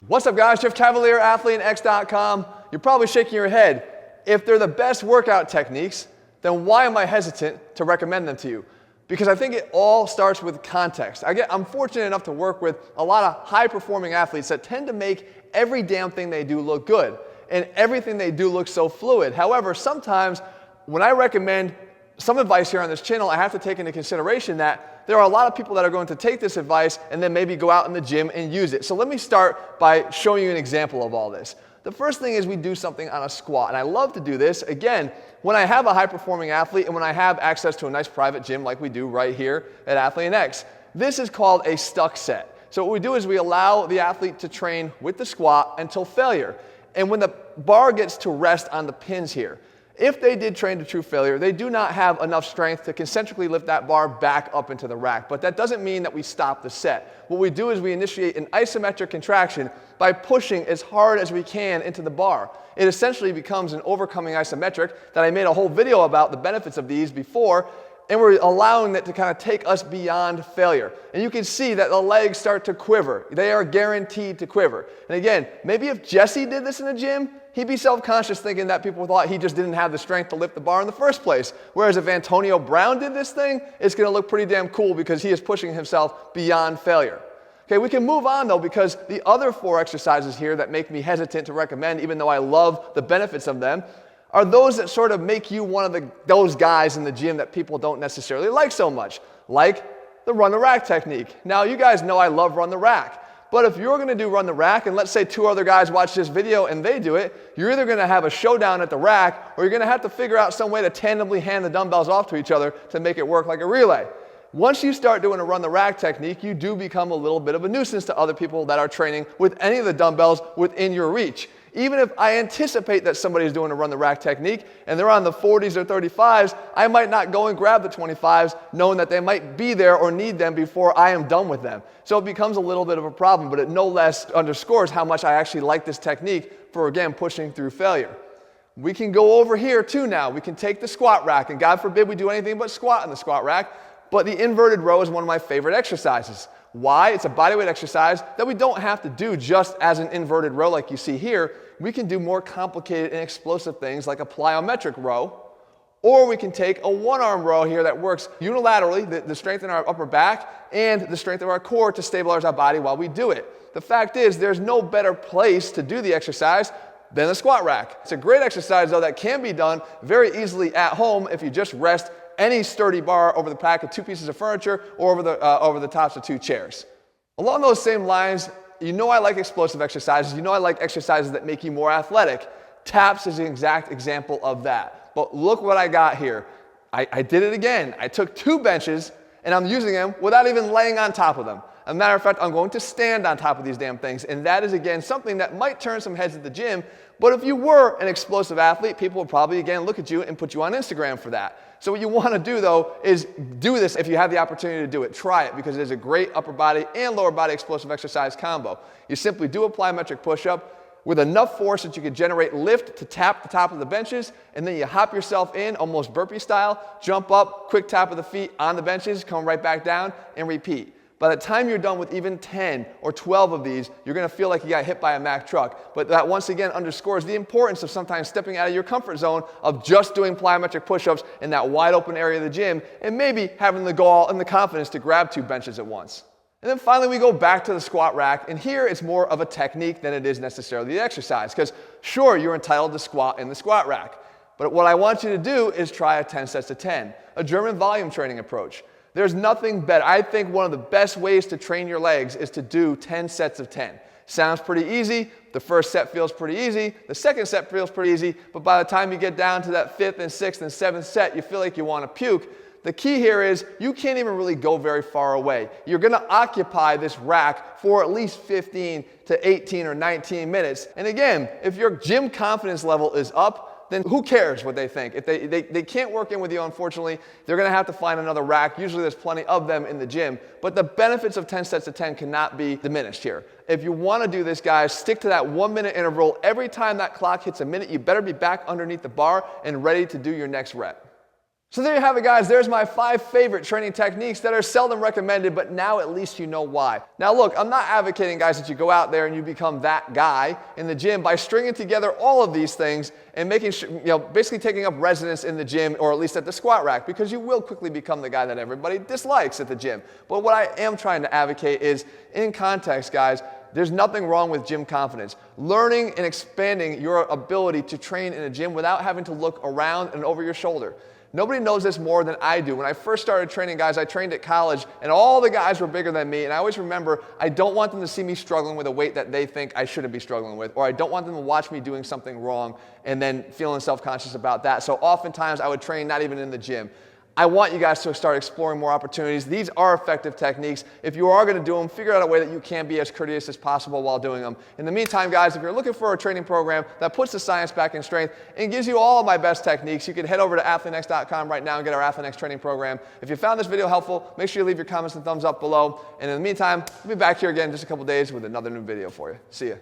What's up guys, Jeff Cavalier, ATHLEAN-X.com. You're probably shaking your head. If they're the best workout techniques, then why am I hesitant to recommend them to you? Because I think it all starts with context. I'm fortunate enough to work with a lot of high-performing athletes that tend to make every damn thing they do look good, and everything they do looks so fluid. However, sometimes when I recommend some advice here on this channel, I have to take into consideration that there are a lot of people that are going to take this advice and then maybe go out in the gym and use it. So let me start by showing you an example of all this. The first thing is we do something on a squat, and I love to do this, again, when I have a high-performing athlete and when I have access to a nice private gym like we do right here at ATHLEAN-X. This is called a stuck set. So what we do is we allow the athlete to train with the squat until failure. And when the bar gets to rest on the pins here, if they did train to true failure, they do not have enough strength to concentrically lift that bar back up into the rack. But that doesn't mean that we stop the set. What we do is we initiate an isometric contraction by pushing as hard as we can into the bar. It essentially becomes an overcoming isometric that I made a whole video about the benefits of these before, and we're allowing it to kind of take us beyond failure. And you can see that the legs start to quiver. They are guaranteed to quiver. And again, maybe if Jesse did this in a gym, he'd be self-conscious thinking that people thought he just didn't have the strength to lift the bar in the first place. Whereas if Antonio Brown did this thing, it's going to look pretty damn cool because he is pushing himself beyond failure. Okay, we can move on though, because the other 4 exercises here that make me hesitant to recommend, even though I love the benefits of them, are those that sort of make you one of those guys in the gym that people don't necessarily like so much, like the run the rack technique. Now, you guys know I love run the rack. But if you're going to do run the rack, and let's say 2 other guys watch this video and they do it, you're either going to have a showdown at the rack, or you're going to have to figure out some way to tandemly hand the dumbbells off to each other to make it work like a relay. Once you start doing a run the rack technique, you do become a little bit of a nuisance to other people that are training with any of the dumbbells within your reach. Even if I anticipate that somebody's doing a run the rack technique and they're on the 40s or 35s, I might not go and grab the 25s knowing that they might be there or need them before I am done with them. So it becomes a little bit of a problem, but it no less underscores how much I actually like this technique for, again, pushing through failure. We can go over here too now. We can take the squat rack, and God forbid we do anything but squat in the squat rack, but the inverted row is one of my favorite exercises. Why? It's a bodyweight exercise that we don't have to do just as an inverted row like you see here. We can do more complicated and explosive things like a plyometric row, or we can take a one-arm row here that works unilaterally, the strength in our upper back and the strength of our core to stabilize our body while we do it. The fact is, there's no better place to do the exercise than the squat rack. It's a great exercise though that can be done very easily at home if you just rest any sturdy bar over the back of 2 pieces of furniture or over the tops of 2 chairs. Along those same lines, you know I like explosive exercises. You know I like exercises that make you more athletic. Taps is an exact example of that. But look what I got here. I did it again. I took 2 benches and I'm using them without even laying on top of them. As a matter of fact, I'm going to stand on top of these damn things. And that is, again, something that might turn some heads at the gym. But if you were an explosive athlete, people would probably, again, look at you and put you on Instagram for that. So what you want to do, though, is do this if you have the opportunity to do it. Try it, because it is a great upper body and lower body explosive exercise combo. You simply do a plyometric push-up with enough force that you can generate lift to tap the top of the benches, and then you hop yourself in, almost burpee style, jump up, quick tap of the feet on the benches, come right back down, and repeat. By the time you're done with even 10 or 12 of these, you're going to feel like you got hit by a Mack truck. But that once again underscores the importance of sometimes stepping out of your comfort zone of just doing plyometric push-ups in that wide open area of the gym, and maybe having the gall and the confidence to grab 2 benches at once. And then finally we go back to the squat rack, and here it's more of a technique than it is necessarily the exercise. Because sure, you're entitled to squat in the squat rack, but what I want you to do is try a 10 sets of 10, a German volume training approach. There's nothing better. I think one of the best ways to train your legs is to do 10 sets of 10. Sounds pretty easy. The first set feels pretty easy. The second set feels pretty easy. But by the time you get down to that 5th and 6th and 7th set, you feel like you want to puke. The key here is you can't even really go very far away. You're going to occupy this rack for at least 15 to 18 or 19 minutes. And again, if your gym confidence level is up, then who cares what they think? If they can't work in with you, unfortunately, they're going to have to find another rack. Usually there's plenty of them in the gym. But the benefits of 10 sets of 10 cannot be diminished here. If you want to do this, guys, stick to that 1-minute interval. Every time that clock hits a minute, you better be back underneath the bar and ready to do your next rep. So there you have it, guys. There's my 5 favorite training techniques that are seldom recommended, but now at least you know why. Now look, I'm not advocating, guys, that you go out there and you become that guy in the gym by stringing together all of these things and making sure, basically taking up residence in the gym, or at least at the squat rack, because you will quickly become the guy that everybody dislikes at the gym. But what I am trying to advocate is, in context, guys, there's nothing wrong with gym confidence. Learning and expanding your ability to train in a gym without having to look around and over your shoulder. Nobody knows this more than I do. When I first started training, guys, I trained at college, and all the guys were bigger than me, and I always remember, I don't want them to see me struggling with a weight that they think I shouldn't be struggling with, or I don't want them to watch me doing something wrong and then feeling self-conscious about that. So oftentimes, I would train not even in the gym. I want you guys to start exploring more opportunities. These are effective techniques. If you are going to do them, figure out a way that you can be as courteous as possible while doing them. In the meantime, guys, if you're looking for a training program that puts the science back in strength and gives you all of my best techniques, you can head over to ATHLEAN-X.com right now and get our ATHLEAN-X training program. If you found this video helpful, make sure you leave your comments and thumbs up below. And in the meantime, we'll be back here again in just a couple days with another new video for you. See ya.